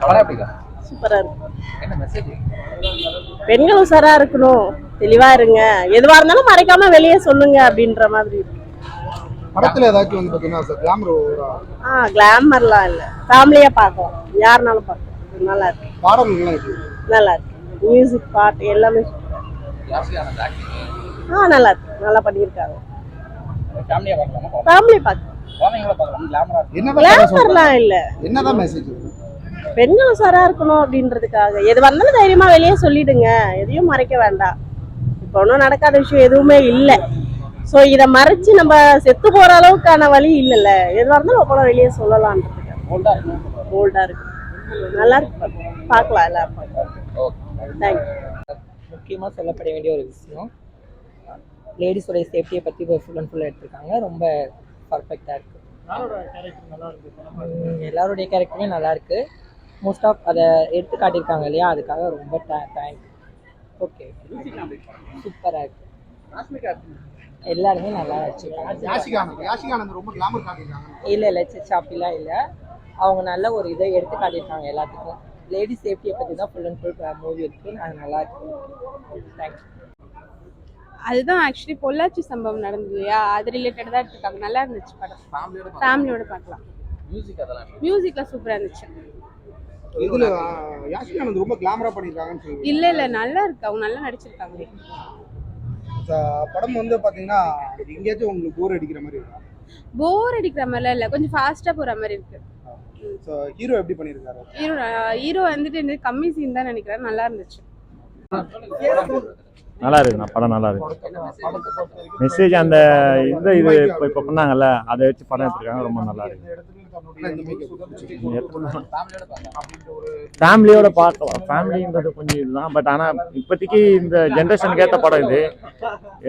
படம் எப்படிக்கா? சூப்பரா இருக்கு. என்ன மெசேஜ்? பெண்கள் உஷாரா இருக்கணும், தெளிவா இருங்க, எதுவா இருந்தாலும் மறைக்காம வெளியே சொல்லுங்க அப்படின்ற மாதிரி இருக்கு. படத்துல ஏதாச்சும் வந்து பாத்தீங்கன்னா கிளாமர் கிளாமர்லாம் இல்ல, ஃபேமிலியா பார்க்கலாம், யாருனாலும் பார்க்கலாம். நல்லா இருக்கு. பாடல்கள்லாம் எப்படி? நல்லா இருக்கு. மியூசிக், பாட்டு எல்லாமே யாசி ஆனந்த் ஆக்டிங் நல்லா இருக்கு. நல்லா பண்ணியிருக்காங்க. ஃபேமிலியா பார்க்கலாமா? ஃபேமிலி பார்க்கலாம். குழந்தைங்கள பார்க்கலாம். கிளாமரா கிளாமர்லாம் இல்ல. என்னதான் மெசேஜ்? பெண்கள் உஷாரா இருக்கணும் அப்படின்றதுக்காக எதுவா இருந்தாலும் தைரியமா வெளியே சொல்லிடுங்க, எதையும் மறைக்க வேண்டாம். இப்போ ஒன்றும் நடக்காத விஷயம் எதுவுமே இல்லை. ஸோ இதை மறைச்சு நம்ம செத்து போற அளவுக்கான வழி இல்லைல்ல. எதுவாக இருந்தாலும் அப்புறம் வெளியே சொல்லலான்றதுக்கு போல்டா இருக்கு. நல்லா இருக்கு. பார்க்கலாம், எல்லாரும் பார்க்கலாம். தேங்க்யூ. முக்கியமாக சொல்லப்பட வேண்டிய ஒரு விஷயம், லேடிஸோடைய சேஃப்டியை பற்றி ஃபுல் அண்ட் ஃபுல்லாக எடுத்திருக்காங்க. ரொம்ப பர்ஃபெக்டாக இருக்குது. எல்லாருடைய கேரக்டருமே நல்லா இருக்குது. மோஸ்ட் ஆஃப் அதை எடுத்து காட்டியிருக்காங்க இல்லையா, அதுக்காக ரொம்ப தேங்க்ஸ். ஓகே, சூப்பராக இருக்குது. எல்லாருமே நல்லா வச்சுருக்காங்க. ரொம்ப கிளாமர் காட்டியிருக்காங்க. இல்லை அப்படிலாம் இல்லை, அவங்க நல்ல ஒரு இதை எடுத்து காட்டியிருக்காங்க எல்லாத்துக்கும். லேடிஸ் சேஃப்டியை பற்றி தான் ஃபுல் அண்ட் ஃபுல் மூவி இருக்குது. அது நல்லா இருக்கு. தேங்க்ஸ். அதுதான் ஆக்சுவலி பொள்ளாச்சி சம்பவம் நடந்தது இல்லையா, அது ரிலேட்டட் தான் எடுத்துருக்காங்க. நல்லா இருந்துச்சு படம். ஃபேமிலியோட பார்க்கலாம். மியூசிக்லாம் சூப்பராக இருந்துச்சு. இதுல யாஷி ஆனந்த் ரொம்ப கிளாமரா பண்ணிருக்காங்கன்னு சொல்லுவாங்க. இல்ல நல்லா இருக்கு, அவங்க நல்லா நடிச்சிருக்காங்க. படம் வந்து பாத்தீங்கன்னா எங்கேயாச்சும் உங்களுக்கு போர் அடிக்கிற மாதிரி இருக்கா? போர் அடிக்கிற மாதிரிலாம் இல்லை, கொஞ்சம் ஃபாஸ்டா போற மாதிரி இருக்கு. ஹீரோ எப்படி பண்ணிருக்காரு? ஹீரோ வந்துட்டு கம்மி சீன் தான் நினைக்கிறேன். நல்லா இருந்துச்சு. நல்லா இருக்குண்ணா, படம் நல்லா இருக்கு. மெசேஜ் அந்த இது இப்போ பண்ணாங்கல்ல, அதை வச்சு படம் எடுத்துருக்காங்க. ரொம்ப நல்லா இருக்கு. ஃபேமிலியோட பார்க்கலாம். ஃபேமிலின்றது கொஞ்சம் இதுதான், பட் ஆனால் இப்போதைக்கு இந்த ஜென்ரேஷனுக்கு ஏற்ற படம் இது.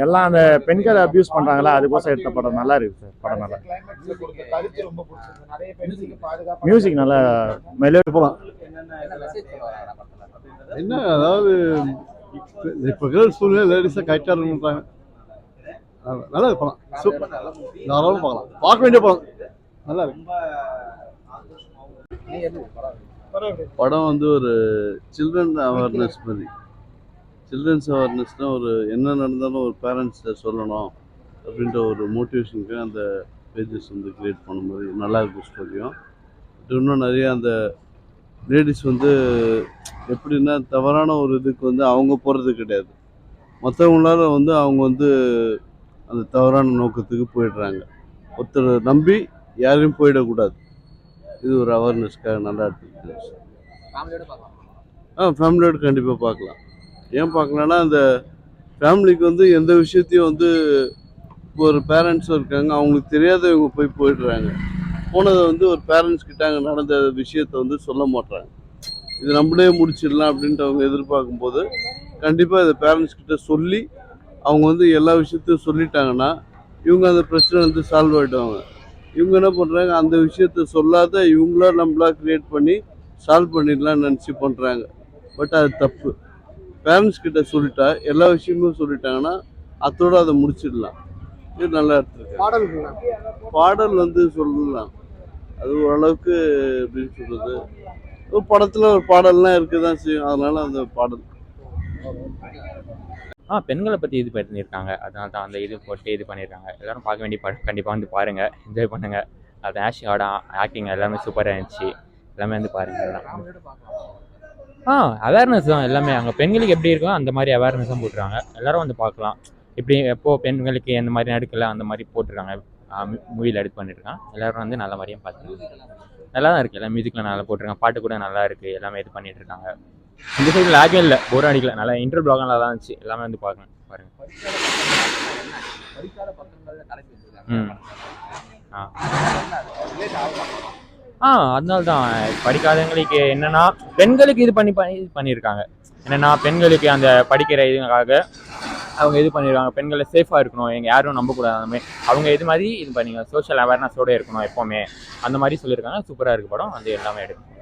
எல்லாம் அந்த பெண்களை அபியூஸ் பண்ணுறாங்களா, அதுக்கோசம் எடுத்த படம். நல்லா இருக்கு சார், படம் நல்லா. மியூசிக் நல்லா மெலோடி போகலாம். என்ன அதாவது இப்போ கேர்ள்ஸ் சூழ்நிலை லேடிஸாக கரெக்டாக இருக்குன்றாங்க. நல்லா இருக்கு படம். சூப்பர், தாராளமாக பார்க்கலாம். பார்க்க வேண்டிய படம். நல்லா இருக்கு படம். வந்து ஒரு சில்ட்ரன் அவேர்னஸ் மாதிரி. சில்ட்ரன்ஸ் அவேர்னஸ்னால் ஒரு என்ன நடந்தாலும் ஒரு பேரண்ட்ஸை சொல்லணும் அப்படின்ற ஒரு மோட்டிவேஷனுக்கு அந்த பேஜஸ் வந்து க்ரியேட் பண்ண மாதிரி நல்லா இருக்கும் ஸ்டோரியும். இன்னும் நிறைய அந்த லேடிஸ் வந்து எப்படின்னா தவறான ஒரு இதுக்கு வந்து அவங்க போகிறது கிடையாது, மற்றவங்களால வந்து அவங்க வந்து அந்த தவறான நோக்கத்துக்கு போயிடுறாங்க. ஒருத்தர் நம்பி யாரையும் போயிடக்கூடாது. இது ஒரு அவேர்னஸ்க்காக நல்லா எடுத்துருக்கு. ஃபேமிலியோட கண்டிப்பாக பார்க்கலாம். ஏன் பார்க்கலான்னா அந்த ஃபேமிலிக்கு வந்து எந்த விஷயத்தையும் வந்து இப்போ ஒரு பேரண்ட்ஸும் இருக்காங்க, அவங்களுக்கு தெரியாதவங்க போயிடுறாங்க. போனதை வந்து ஒரு பேரண்ட்ஸ் கிட்ட அங்கே நடந்த விஷயத்த வந்து சொல்ல மாட்டாங்க. இது நம்மளே முடிச்சிடலாம் அப்படின்ட்டு அவங்க எதிர்பார்க்கும்போது கண்டிப்பாக இதை பேரண்ட்ஸ் கிட்ட சொல்லி அவங்க வந்து எல்லா விஷயத்தையும் சொல்லிட்டாங்கன்னா இவங்க அந்த பிரச்சனை வந்து சால்வ் ஆகிடுவாங்க. இவங்க என்ன பண்ணுறாங்க, அந்த விஷயத்த சொல்லாத இவங்களா நம்மளா க்ரியேட் பண்ணி சால்வ் பண்ணிடலாம்னு நினச்சி பண்ணுறாங்க. பட் அது தப்பு. பேரண்ட்ஸ் கிட்ட சொல்லிட்டா எல்லா விஷயமும் சொல்லிட்டாங்கன்னா அதோட அதை முடிச்சிடலாம். இது நல்லா எடுத்துருக்கு. பாடல் வந்து சொல்லலாம், அது ஓரளவுக்கு எப்படின்னு சொல்கிறது, ஒரு படத்தில் ஒரு பாடல்லாம் இருக்க தான் செய்யும். அதனால அந்த பாடல் பெண்களை பற்றி இது பண்ணியிருக்காங்க. அதனால தான் அந்த இது போட்டு இது பண்ணியிருக்காங்க. எல்லோரும் பார்க்க வேண்டிய படம். கண்டிப்பாக வந்து பாருங்கள், என்ஜாய் பண்ணுங்கள். அது ஆஷியோட ஆக்டிங் எல்லாமே சூப்பராக இருந்துச்சு. எல்லாமே வந்து பாருங்கள். அவேர்னஸ் தான் எல்லாமே. அங்கே பெண்களுக்கு எப்படி இருக்கோ அந்த மாதிரி அவேர்னஸ் தான் போட்டுருக்காங்க. எல்லோரும் வந்து பார்க்கலாம். இப்படி எப்போது பெண்களுக்கு எந்த மாதிரி நடக்கல அந்த மாதிரி போட்டுருக்காங்க. மூவியில் எடுத்து பண்ணியிருக்காங்க. எல்லோரும் வந்து நல்ல மாதிரியும் பார்த்துருக்காங்க. நல்லா தான் இருக்குது. எல்லாம் மியூசிக்கில் நல்லா போட்டிருக்காங்க. பாட்டு கூட நல்லா இருக்குது. எல்லாமே இது பண்ணிகிட்டு இருக்காங்க. இந்த சைடில் லாகே இல்லை, போர் அடிக்கல. நல்லா இன்டர் பிளாக் நல்லா தான் இருந்துச்சு. எல்லாமே வந்து பார்க்கணும், பாருங்கள். அதனால தான் படிக்காதவங்களுக்கு என்னென்னா பெண்களுக்கு இது பண்ணியிருக்காங்க. என்னென்னா பெண்களுக்கு அந்த படிக்கிற இதுக்காக அவங்க இது பண்ணிடுவாங்க. பெண்களை சேஃபாக இருக்கணும், எங்கள் யாரும் நம்பக்கூடாது. அந்த மாதிரி அவங்க இது மாதிரி இது பண்ணிங்க சோஷியல் அவேர்னஸோடு இருக்கணும் எப்போவுமே. அந்த மாதிரி சொல்லியிருக்காங்க. சூப்பராக இருக்குது படம். அது எல்லாமே எடுக்கும்.